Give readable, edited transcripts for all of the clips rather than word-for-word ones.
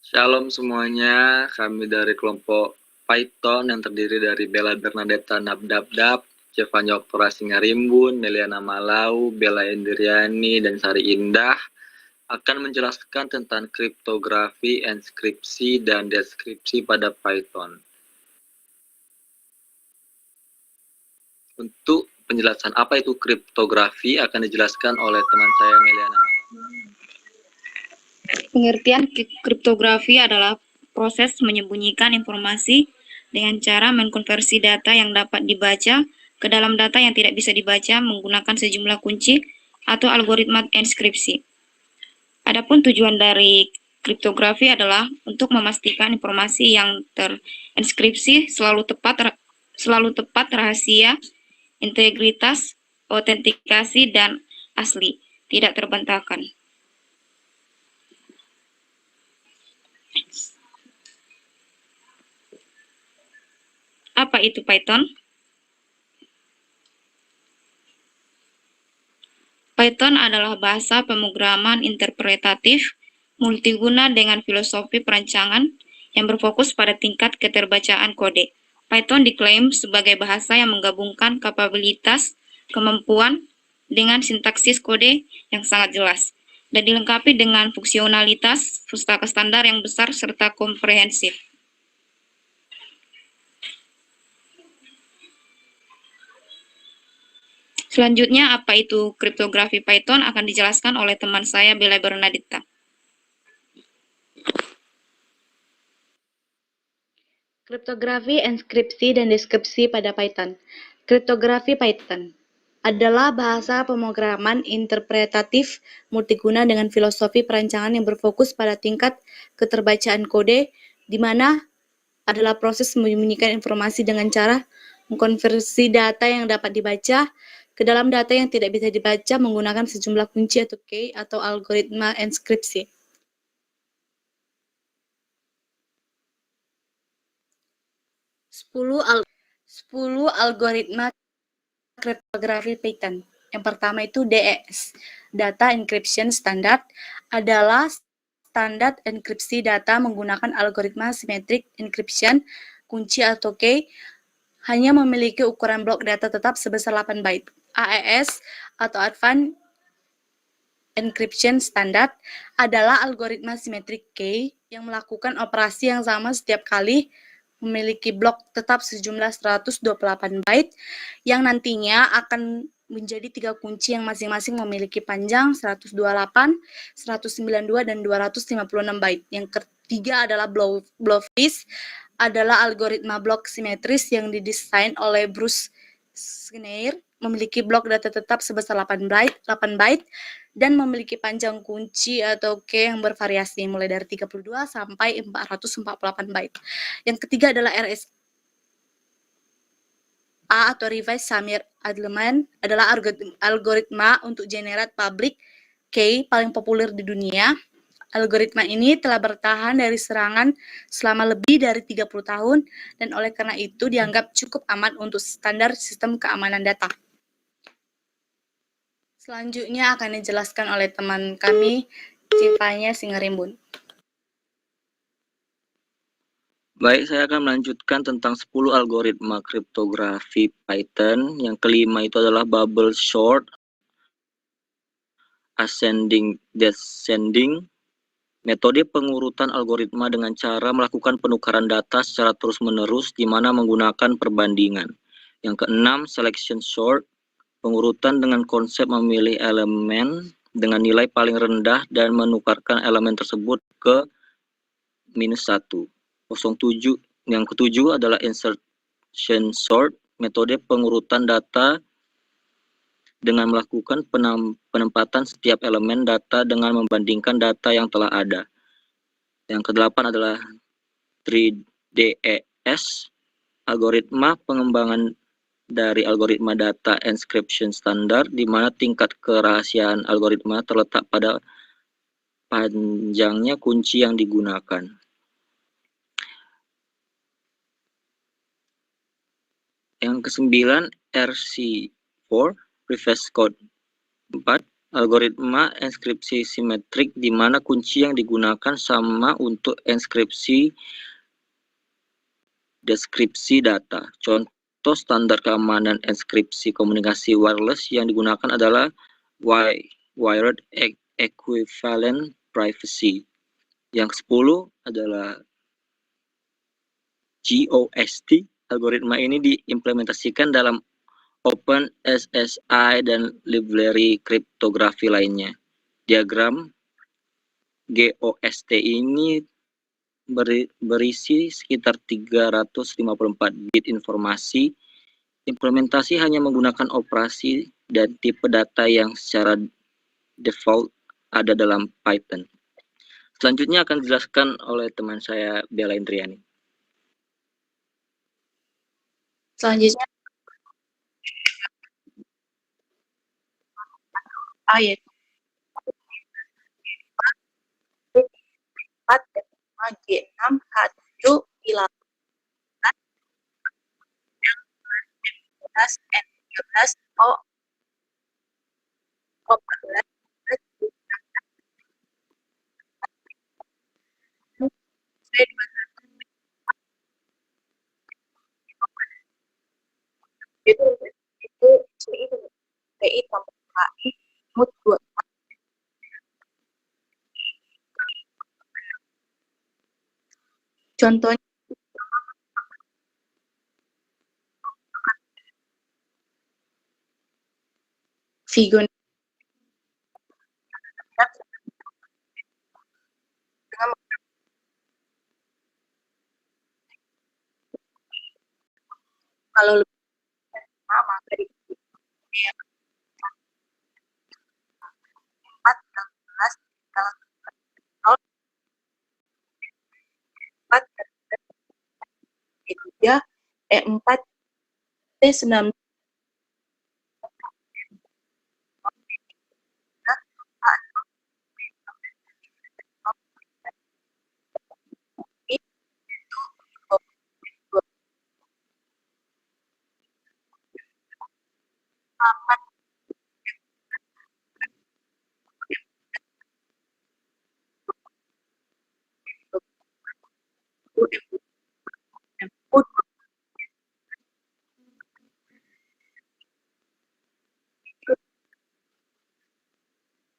Shalom semuanya, kami dari kelompok Python yang terdiri dari Bella Bernadetta Nabdabdab, Jevanya Oktora Singarimbun, Meliana Malau, Bella Indriani, dan Sari Indah akan menjelaskan tentang kriptografi, enskripsi, dan deskripsi pada Python. Untuk penjelasan apa itu kriptografi akan dijelaskan oleh teman saya Meliana Malau. Pengertian kriptografi adalah proses menyembunyikan informasi dengan cara mengkonversi data yang dapat dibaca ke dalam data yang tidak bisa dibaca menggunakan sejumlah kunci atau algoritma enskripsi. Adapun tujuan dari kriptografi adalah untuk memastikan informasi yang terenskripsi selalu tepat, rahasia, integritas, autentikasi, dan asli, tidak terbantahkan. Apa itu Python? Python adalah bahasa pemrograman interpretatif multiguna dengan filosofi perancangan yang berfokus pada tingkat keterbacaan kode. Python diklaim sebagai bahasa yang menggabungkan kapabilitas, kemampuan, dengan sintaksis kode yang sangat jelas, dan dilengkapi dengan fungsionalitas pustaka standar yang besar serta komprehensif. Selanjutnya, apa itu kriptografi Python akan dijelaskan oleh teman saya, Bella Bernadetta. Kriptografi, enskripsi, dan deskripsi pada Python. Kriptografi Python adalah bahasa pemrograman interpretatif multiguna dengan filosofi perancangan yang berfokus pada tingkat keterbacaan kode, di mana adalah proses menyembunyikan informasi dengan cara mengkonversi data yang dapat dibaca ke dalam data yang tidak bisa dibaca menggunakan sejumlah kunci atau key atau algoritma enskripsi. Sepuluh algoritma kriptografi Python. Yang pertama itu DES, Data Encryption Standard, adalah standar enkripsi data menggunakan algoritma symmetric encryption, kunci atau key, hanya memiliki ukuran blok data tetap sebesar 8 byte. AES atau Advanced Encryption Standard adalah algoritma symmetric key yang melakukan operasi yang sama setiap kali, memiliki blok tetap sejumlah 128 byte yang nantinya akan menjadi 3 kunci yang masing-masing memiliki panjang 128, 192, dan 256 byte. Yang ketiga adalah Blowfish, adalah algoritma blok simetris yang didesain oleh Bruce Schneier, memiliki blok data tetap sebesar 8 byte dan memiliki panjang kunci atau key yang bervariasi mulai dari 32 sampai 448 byte. Yang ketiga adalah RSA atau Revised Samir Adleman, adalah algoritma untuk generate public key paling populer di dunia. Algoritma ini telah bertahan dari serangan selama lebih dari 30 tahun dan oleh karena itu dianggap cukup aman untuk standar sistem keamanan data. Selanjutnya akan dijelaskan oleh teman kami, Jevanya Singarimbun. Baik, saya akan melanjutkan tentang 10 algoritma kriptografi Python. Yang kelima itu adalah bubble sort, ascending, descending, metode pengurutan algoritma dengan cara melakukan penukaran data secara terus-menerus di mana menggunakan perbandingan. Yang keenam, selection sort, pengurutan dengan konsep memilih elemen dengan nilai paling rendah dan menukarkan elemen tersebut ke -1. 07. Yang ketujuh adalah insertion sort, metode pengurutan data dengan melakukan penempatan setiap elemen data dengan membandingkan data yang telah ada. Yang kedelapan adalah 3DES, algoritma pengembangan dari algoritma data encryption standar, di mana tingkat kerahasiaan algoritma terletak pada panjangnya kunci yang digunakan. Yang kesembilan, RC4, Reverse Code 4, algoritma enskripsi simetrik di mana kunci yang digunakan sama untuk enskripsi deskripsi data. Contoh standar keamanan enskripsi komunikasi wireless yang digunakan adalah Wired Equivalent Privacy. Yang 10 adalah GOST. Algoritma ini diimplementasikan dalam OpenSSI dan library kriptografi lainnya. Diagram GOST ini berisi sekitar 354 bit informasi. Implementasi hanya menggunakan operasi dan tipe data yang secara default ada dalam Python. Selanjutnya akan dijelaskan oleh teman saya Bella Indriani. Selanjutnya ayat 4, G6, H7, I8, N13, N13, O, O14, itu PI tambah KI mood 2. Contohnya Figure kalau lebih lama dari 4, 16, 4, E3, E4, T19,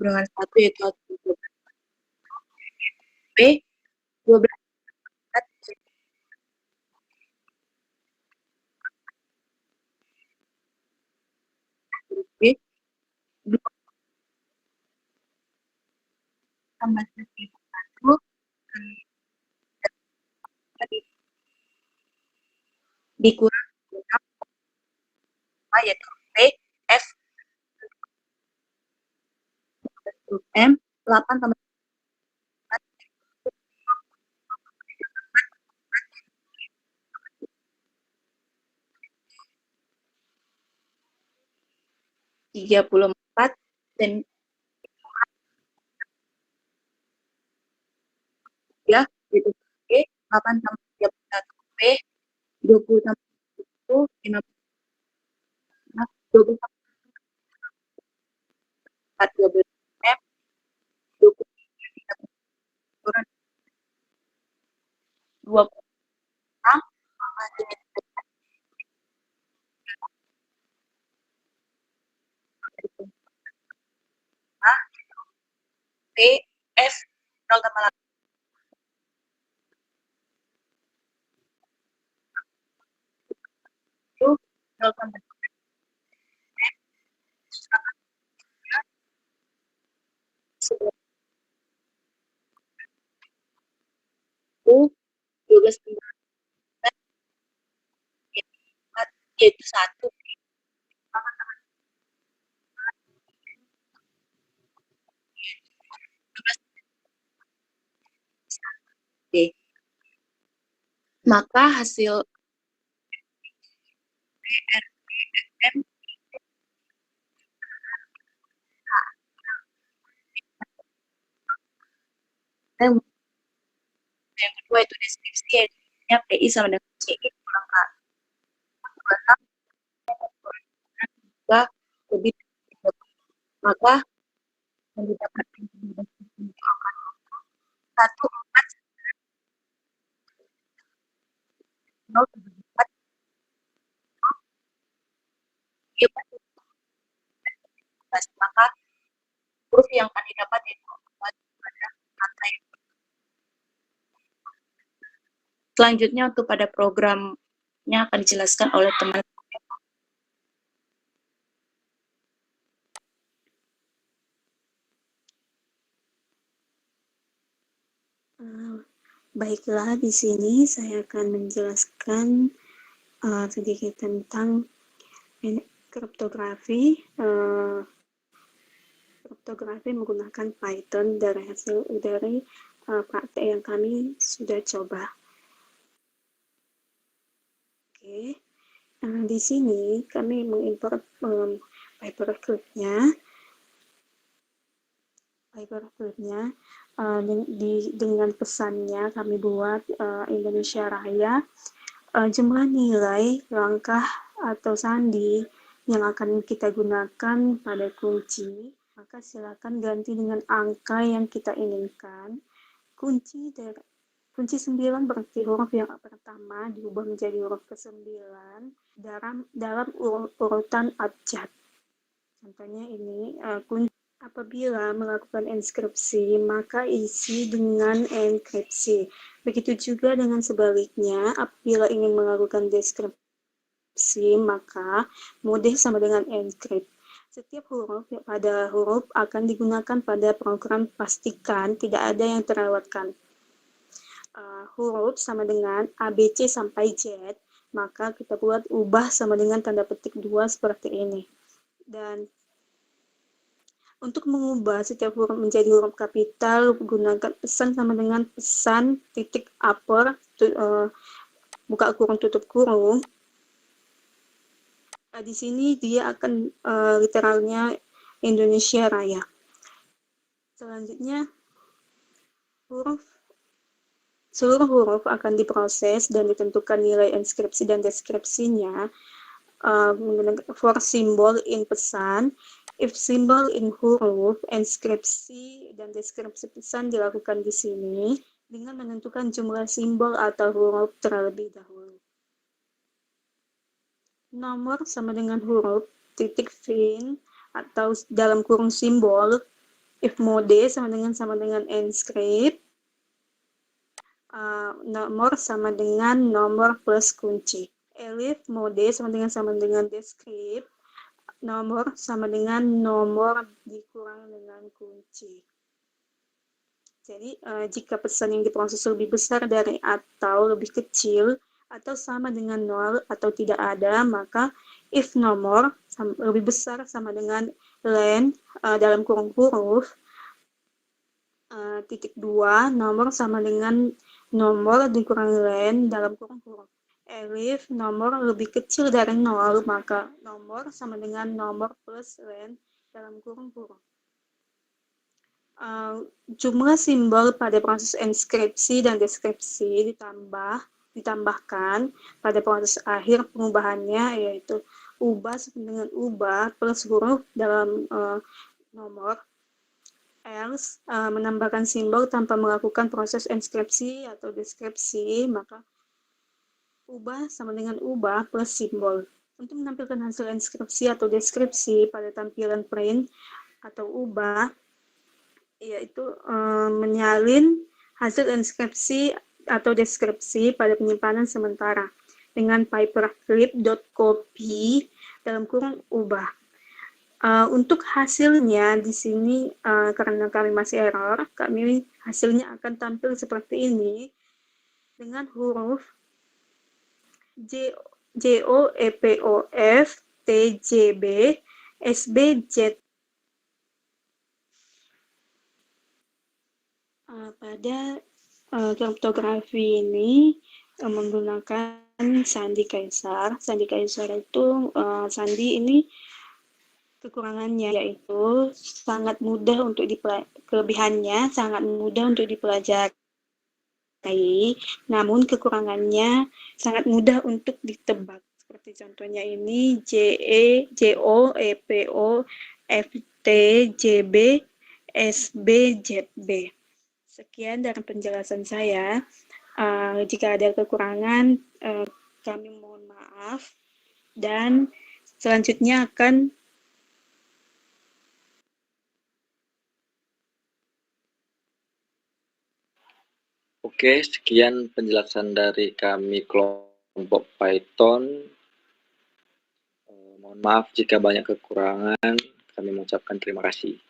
dengan 1 yaitu B 12 B 2 tambah 1 dikurang yaitu P F M 8 tambah 34 dan ya itu P 8 tambah 31 P 20 tambah 1 15 20 tambah 4 12 M 20 kurang 20 P F 0 tambah 8 0 tambah 1 12 tambah yaitu 1 D. Maka hasil RPM yang kedua itu deskripsi ya PI sama dengan CI kurang K. Lebih maka yang didapatkan satu empat nol empat maka huruf yang akan didapat itu pada kata yang selanjutnya untuk pada programnya akan dijelaskan oleh teman. Baiklah, di sini saya akan menjelaskan sedikit tentang kriptografi. Kriptografi menggunakan Python dari hasil dari praktek yang kami sudah coba. Oke, di sini kami mengimport paperclip-nya. Dengan pesannya kami buat Indonesia Raya, jumlah nilai langkah atau sandi yang akan kita gunakan pada kunci, maka silakan ganti dengan angka yang kita inginkan. Kunci 9 berarti huruf yang pertama diubah menjadi huruf ke-9 dalam urutan abjad. Contohnya ini, kunci apabila melakukan inskripsi, maka isi dengan enkripsi. Begitu juga dengan sebaliknya, apabila ingin melakukan deskripsi, maka mode sama dengan encrypt. Setiap huruf pada huruf akan digunakan pada program, pastikan tidak ada yang terlewatkan. Huruf sama dengan ABC sampai Z, maka kita buat ubah sama dengan tanda petik 2 seperti ini. Dan untuk mengubah setiap huruf menjadi huruf kapital, gunakan pesan sama dengan pesan titik upper, buka kurung tutup kurung. Di sini dia akan literalnya Indonesia Raya. Selanjutnya, seluruh huruf akan diproses dan ditentukan nilai inskripsi dan deskripsinya menggunakan for symbol in pesan, if symbol in huruf. Inskripsi dan deskripsi pesan dilakukan di sini dengan menentukan jumlah simbol atau huruf terlebih dahulu. Nomor sama dengan huruf, titik fin atau dalam kurung simbol, if mode sama dengan inscript, nomor sama dengan nomor plus kunci. Elif mode sama dengan descript, nomor sama dengan nomor dikurang dengan kunci. Jadi jika pesan yang diproses lebih besar dari atau lebih kecil atau sama dengan 0 atau tidak ada, maka if nomor lebih besar sama dengan len dalam kurung huruf, titik 2, nomor sama dengan nomor dikurang len dalam kurung huruf. Elif nomor lebih kecil dari 0, maka nomor sama dengan nomor plus len dalam kurung huruf. Jumlah simbol pada proses inskripsi dan deskripsi ditambahkan pada proses akhir pengubahannya, yaitu ubah sama dengan ubah plus huruf dalam nomor, else menambahkan simbol tanpa melakukan proses inskripsi atau deskripsi, maka ubah sama dengan ubah plus simbol. Untuk menampilkan hasil inskripsi atau deskripsi pada tampilan print atau ubah, yaitu menyalin hasil inskripsi atau deskripsi pada penyimpanan sementara dengan paperclip.copy dalam kurung ubah. Untuk hasilnya di sini karena kami masih error, hasilnya akan tampil seperti ini dengan huruf JOEPOF TJB SBZ. Pada kriptografi ini menggunakan sandi kaisar. Sandi kaisar itu sandi ini kekurangannya yaitu sangat mudah untuk kelebihannya sangat mudah untuk dipelajari. Namun kekurangannya sangat mudah untuk ditebak. Seperti contohnya ini JOEPO FTJB SBZB. Sekian dari penjelasan saya. Jika ada kekurangan, kami mohon maaf. Dan selanjutnya akan Oke, sekian penjelasan dari kami kelompok Python. Mohon maaf jika banyak kekurangan. Kami mengucapkan terima kasih.